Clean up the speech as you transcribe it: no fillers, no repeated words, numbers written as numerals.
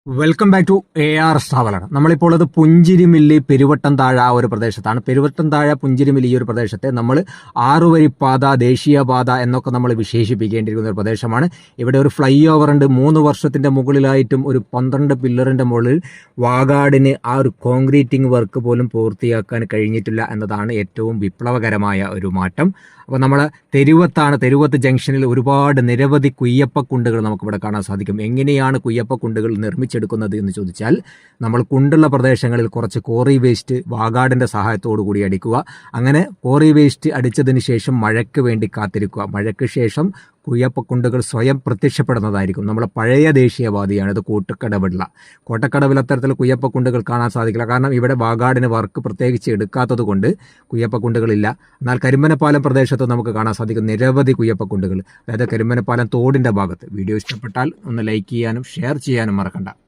Welcome back to AR traveller. നമ്മളിപ്പോൾ അത് പുഞ്ചിരിമില്ലി പെരുവട്ടം താഴ ആ ഒരു പ്രദേശത്താണ്. പെരുവട്ടം താഴ പുഞ്ചിരിമില്ലി ഈ ഒരു പ്രദേശത്തെ നമ്മൾ 6 വരിപ്പാത, ദേശീയപാത എന്നൊക്കെ നമ്മൾ വിശേഷിപ്പിക്കേണ്ടിയിരിക്കുന്ന ഒരു പ്രദേശമാണ്. ഇവിടെ ഒരു ഫ്ലൈ ഓവർ ഉണ്ട്. 3 വർഷത്തിന്റെ മുകളിലായിട്ടും ഒരു 12 പില്ലറിന്റെ മുകളിൽ വാഗാടിന് ആ ഒരു കോൺക്രീറ്റിംഗ് വർക്ക് പോലും പൂർത്തിയാക്കാൻ കഴിഞ്ഞിട്ടില്ല എന്നതാണ് ഏറ്റവും വിപ്ലവകരമായ ഒരു മാറ്റം. അപ്പോൾ നമ്മൾ തെരുവത്ത് ജംഗ്ഷനിൽ നിരവധി കുയ്യപ്പക്കുണ്ടുകൾ നമുക്കിവിടെ കാണാൻ സാധിക്കും. എങ്ങനെയാണ് കുയ്യപ്പക്കുണ്ടുകൾ നിർമ്മിച്ചെടുക്കുന്നത് എന്ന് ചോദിച്ചാൽ, നമ്മൾ കുണ്ടുള്ള പ്രദേശങ്ങളിൽ കുറച്ച് കോറി വേസ്റ്റ് വാഗാടിൻ്റെ സഹായത്തോടു കൂടി അടിക്കുക. അങ്ങനെ കോറി വേസ്റ്റ് അടിച്ചതിന് ശേഷം മഴയ്ക്ക് വേണ്ടി കാത്തിരിക്കുക. മഴയ്ക്ക് ശേഷം കുയ്യപ്പക്കുണ്ടുകൾ സ്വയം പ്രത്യക്ഷപ്പെടുന്നതായിരിക്കും. നമ്മളെ പഴയ ദേശീയപാതയാണ് ഇത്. കോട്ടക്കടവിൽ അത്തരത്തിൽ കുയ്യപ്പക്കുണ്ടുകൾ കാണാൻ സാധിക്കില്ല. കാരണം ഇവിടെ വാഗാടിന് വർക്ക് പ്രത്യേകിച്ച് എടുക്കാത്തത് കൊണ്ട് കുയ്യപ്പക്കുണ്ടുകളില്ല. എന്നാൽ കരിമ്പനപ്പാലം പ്രദേശത്ത് നമുക്ക് കാണാൻ സാധിക്കും നിരവധി കുയ്യപ്പക്കുണ്ടുകൾ. അതായത് കരിമ്പനപ്പാലം തോടിൻ്റെ ഭാഗത്ത്. വീഡിയോ ഇഷ്ടപ്പെട്ടാൽ ഒന്ന് ലൈക്ക് ചെയ്യാനും ഷെയർ ചെയ്യാനും മറക്കണ്ട.